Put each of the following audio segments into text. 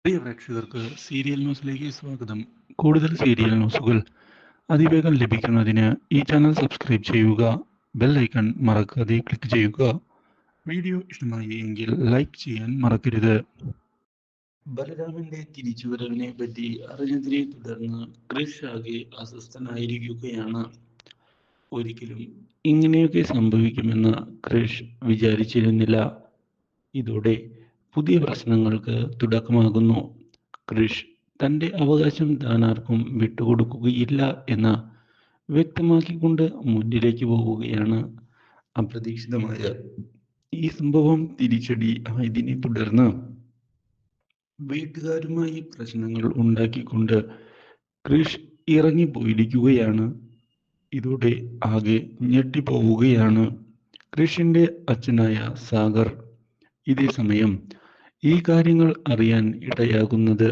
പ്രിയ പ്രേക്ഷകർക്ക് സീരിയൽ ന്യൂസിലേക്ക് സ്വാഗതം. കൂടുതൽ സീരിയൽ ന്യൂസുകൾ അതിവേഗം ലഭിക്കുന്നതിന് ഈ ചാനൽ സബ്സ്ക്രൈബ് ചെയ്യുക. ബെൽ ഐക്കൺ മറക്കാതെ ക്ലിക്ക് ചെയ്യുക. വീഡിയോ ഇഷ്ടമായി എങ്കിൽ ലൈക്ക് ചെയ്യാൻ മറക്കരുത്. ബലരാമന്റെ തിരിച്ചുവരവിനെ പറ്റി അറിഞ്ഞതിനെ തുടർന്ന് ക്രിഷ് ആകെ അസ്വസ്ഥനായിരിക്കുകയാണ്. ഒരിക്കലും ഇങ്ങനെയൊക്കെ സംഭവിക്കുമെന്ന് ക്രിഷ് വിചാരിച്ചിരുന്നില്ല. ഇതോടെ പുതിയ പ്രശ്നങ്ങൾക്ക് തുടക്കമാകുന്നു. ക്രിഷ് തന്റെ അവകാശം താൻ ആർക്കും വിട്ടുകൊടുക്കുകയില്ല എന്ന് വ്യക്തമാക്കിക്കൊണ്ട് മുന്നിലേക്ക് പോവുകയാണ്. അപ്രതീക്ഷിതമായ ഈ സംഭവം തിരിച്ചടി ആയതിനെ തുടർന്ന് വീട്ടുകാരുമായി പ്രശ്നങ്ങൾ ഉണ്ടാക്കിക്കൊണ്ട് ക്രിഷ് ഇറങ്ങിപ്പോയിരിക്കുകയാണ്. ഇതോടെ ആകെ ഞെട്ടിപ്പോവുകയാണ് ക്രിഷിന്റെ അച്ഛനായ സാഗർ. ഇതേ സമയം ഈ കാര്യങ്ങൾ അറിയാൻ ഇടയാകുന്നത്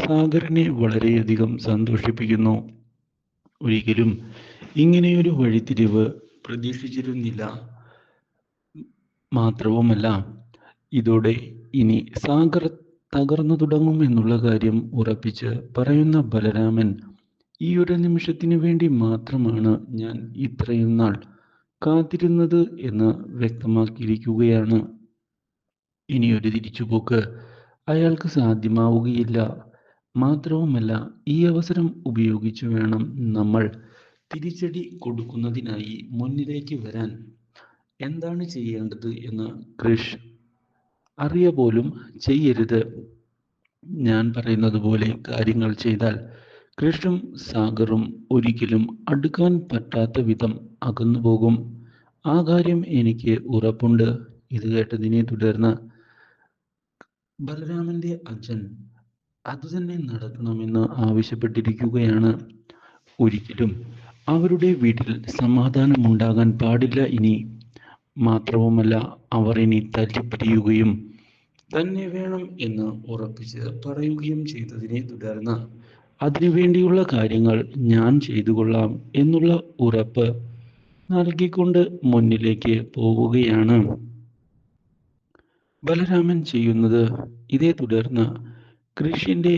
സാഗറിനെ വളരെയധികം സന്തോഷിപ്പിക്കുന്നു. ഒരിക്കലും ഇങ്ങനെയൊരു വഴിത്തിരിവ് പ്രതീക്ഷിച്ചിരുന്നില്ല. മാത്രവുമല്ല, ഇതോടെ ഇനി സാഗർ തകർന്നു തുടങ്ങുമെന്നുള്ള കാര്യം ഉറപ്പിച്ച് പറയുന്ന ബലരാമൻ, ഈ ഒരു നിമിഷത്തിന് വേണ്ടി മാത്രമാണ് ഞാൻ ഇത്രയും നാൾ കാത്തിരുന്നത് എന്ന് വ്യക്തമാക്കിയിരിക്കുകയാണ്. ഇനിയൊരു തിരിച്ചുപോക്ക് അയാൾക്ക് സാധ്യമാവുകയില്ല. മാത്രവുമല്ല, ഈ അവസരം ഉപയോഗിച്ചു വേണം നമ്മൾ തിരിച്ചടി കൊടുക്കുന്നതിനായി മുന്നിലേക്ക് വരാൻ. എന്താണ് ചെയ്യേണ്ടത് എന്ന് ക്രിഷ് അറിയ പോലും ചെയ്യരുത്. ഞാൻ പറയുന്നത് പോലെ കാര്യങ്ങൾ ചെയ്താൽ ക്രിഷും സാഗറും ഒരിക്കലും അടുക്കാൻ പറ്റാത്ത വിധം അകന്നുപോകും. ആ കാര്യം എനിക്ക് ഉറപ്പുണ്ട്. ഇത് കേട്ടതിനെ തുടർന്ന് ബലരാമന്റെ അച്ഛൻ അതുതന്നെ നടക്കണമെന്ന് ആവശ്യപ്പെട്ടിരിക്കുകയാണ്. ഒരിക്കലും അവരുടെ വീട്ടിൽ സമാധാനമുണ്ടാകാൻ പാടില്ല ഇനി. മാത്രവുമല്ല, അവർ ഇനി തല്ലിപ്പിരിയുകയും തന്നെ വേണം എന്ന് ഉറപ്പിച്ച് പറയുകയും ചെയ്തതിനെ തുടർന്ന് അതിനുവേണ്ടിയുള്ള കാര്യങ്ങൾ ഞാൻ ചെയ്തു കൊള്ളാം എന്നുള്ള ഉറപ്പ് നൽകിക്കൊണ്ട് മുന്നിലേക്ക് പോവുകയാണ് ബലരാമൻ ചെയ്യുന്നത്. ഇതേ തുടർന്ന് കൃഷിന്റെ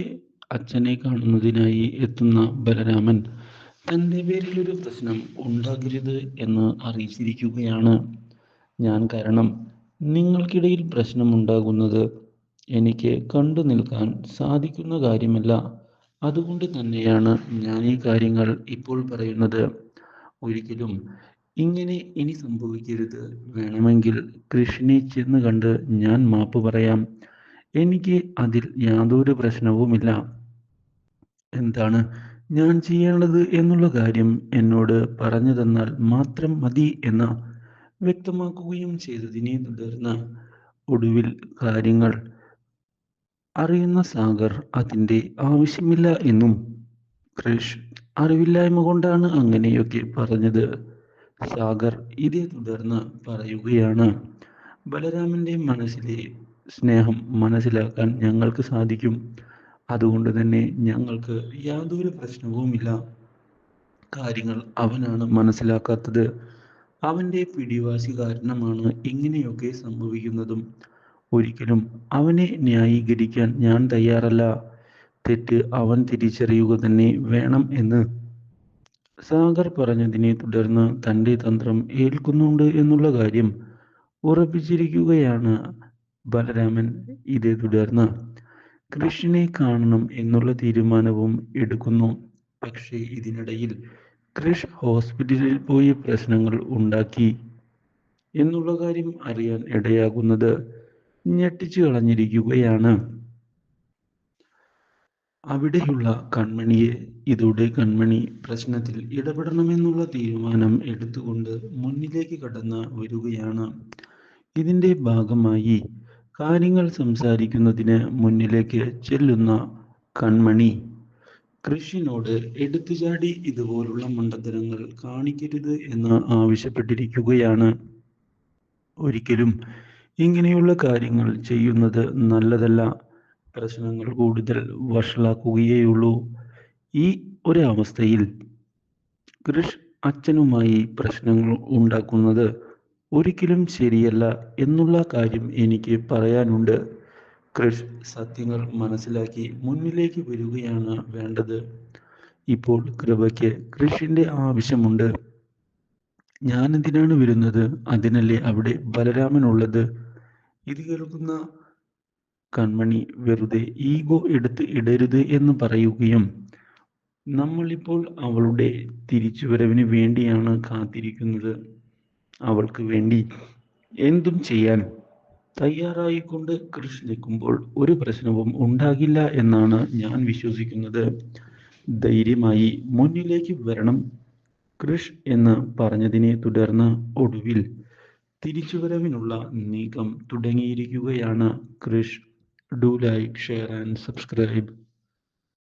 അച്ഛനെ കാണുന്നതിനായി എത്തുന്ന ബലരാമൻ തൻ്റെ പേരിൽ ഒരു പ്രശ്നം ഉണ്ടാകരുത് എന്ന് അറിയിച്ചിരിക്കുകയാണ്. ഞാൻ കാരണം നിങ്ങൾക്കിടയിൽ പ്രശ്നമുണ്ടാകുന്നത് എനിക്ക് കണ്ടു നിൽക്കാൻ സാധിക്കുന്ന കാര്യമല്ല. അതുകൊണ്ട് തന്നെയാണ് ഞാൻ ഈ കാര്യങ്ങൾ ഇപ്പോൾ പറയുന്നത്. ഒരിക്കലും ഇങ്ങനെ ഇനി സംഭവിക്കരുത്. വേണമെങ്കിൽ കൃഷിനെ ചെന്ന് കണ്ട് ഞാൻ മാപ്പ് പറയാം. എനിക്ക് അതിൽ യാതൊരു പ്രശ്നവുമില്ല. എന്താണ് ഞാൻ ചെയ്യേണ്ടത് എന്നുള്ള കാര്യം എന്നോട് പറഞ്ഞു തന്നാൽ മാത്രം മതി എന്ന് വ്യക്തമാക്കുകയും ചെയ്തതിനെ തുടർന്ന് ഒടുവിൽ കാര്യങ്ങൾ അറിയുന്ന സാഗർ അതിൻ്റെ ആവശ്യമില്ല എന്നും ക്രിഷ് അറിവില്ലായ്മ കൊണ്ടാണ് അങ്ങനെയൊക്കെ പറഞ്ഞത് സാഗർ ഇതേ തുടർന്ന് പറയുകയാണ്. ബലരാമന്റെ മനസ്സിലെ സ്നേഹം മനസ്സിലാക്കാൻ ഞങ്ങൾക്ക് സാധിക്കും. അതുകൊണ്ട് തന്നെ ഞങ്ങൾക്ക് യാതൊരു പ്രശ്നവുമില്ല. കാര്യങ്ങൾ അവനാണ് മനസ്സിലാക്കാത്തത്. അവൻ്റെ പിടിവാശി കാരണമാണ് ഇങ്ങനെയൊക്കെ സംഭവിക്കുന്നതും. ഒരിക്കലും അവനെ ന്യായീകരിക്കാൻ ഞാൻ തയ്യാറല്ല. തെറ്റ് അവൻ തിരിച്ചറിയുക തന്നെ വേണം എന്ന് സാഗർ പറഞ്ഞതിനെ തുടർന്ന് തൻ്റെ തന്ത്രം ഏൽക്കുന്നുണ്ട് എന്നുള്ള കാര്യം ഉറപ്പിച്ചിരിക്കുകയാണ് ബലരാമൻ. ഇതേ തുടർന്ന് കൃഷിനെ കാണണം എന്നുള്ള തീരുമാനവും എടുക്കുന്നു. പക്ഷേ ഇതിനിടയിൽ ക്രിഷ് ഹോസ്പിറ്റലിൽ പോയി പ്രശ്നങ്ങൾ ഉണ്ടാക്കി എന്നുള്ള കാര്യം അറിയാൻ ഇടയാകുന്നത് ഞെട്ടിച്ചു കളഞ്ഞിരിക്കുകയാണ് അവിടെയുള്ള കൺമണിയെ. ഇതോടെ കൺമണി പ്രശ്നത്തിൽ ഇടപെടണമെന്നുള്ള തീരുമാനം എടുത്തുകൊണ്ട് മുന്നിലേക്ക് കടന്ന് വരികയാണ്. ഇതിൻ്റെ ഭാഗമായി കാര്യങ്ങൾ സംസാരിക്കുന്നതിന് മുന്നിലേക്ക് ചെല്ലുന്ന കൺമണി കൃഷിനോട് എടുത്തുചാടി ഇതുപോലുള്ള മണ്ടത്തരങ്ങൾ കാണിക്കരുത് എന്ന് ആവശ്യപ്പെട്ടിരിക്കുകയാണ്. ഒരിക്കലും ഇങ്ങനെയുള്ള കാര്യങ്ങൾ ചെയ്യുന്നത് നല്ലതല്ല. പ്രശ്നങ്ങൾ കൂടുതൽ വഷളാക്കുകയേയുള്ളൂ. ഈ ഒരു അവസ്ഥയിൽ കൃഷ് അച്ഛനുമായി പ്രശ്നങ്ങൾ ഉണ്ടാക്കുന്നത് ഒരിക്കലും ശരിയല്ല എന്നുള്ള കാര്യം എനിക്ക് പറയാനുണ്ട്. ക്രിഷ് സത്യങ്ങൾ മനസ്സിലാക്കി മുന്നിലേക്ക് വരികയാണ് വേണ്ടത്. ഇപ്പോൾ കൃപയ്ക്ക് കൃഷിന്റെ ആവശ്യമുണ്ട്. ഞാൻ എന്തിനാണ് വരുന്നത്? അതിനല്ലേ അവിടെ ബലരാമനുള്ളത്. ഇത് കേൾക്കുന്ന കൺമണി വെറുതെ ഈഗോ എടുത്ത് ഇടരുത് എന്ന് പറയുകയും നമ്മളിപ്പോൾ അവളുടെ തിരിച്ചുവരവിന് വേണ്ടിയാണ് കാത്തിരിക്കുന്നത്. അവൾക്ക് വേണ്ടി എന്തും ചെയ്യാൻ തയ്യാറായിക്കൊണ്ട് കൃഷ് നിൽക്കുമ്പോൾ ഒരു പ്രശ്നവും ഉണ്ടാകില്ല എന്നാണ് ഞാൻ വിശ്വസിക്കുന്നത്. ധൈര്യമായി മുന്നിലേക്ക് വരണം കൃഷ് എന്ന് പറഞ്ഞതിനെ തുടർന്ന് ഒടുവിൽ തിരിച്ചുവരവിനുള്ള നീക്കം തുടങ്ങിയിരിക്കുകയാണ്. Krish, do like, share and subscribe.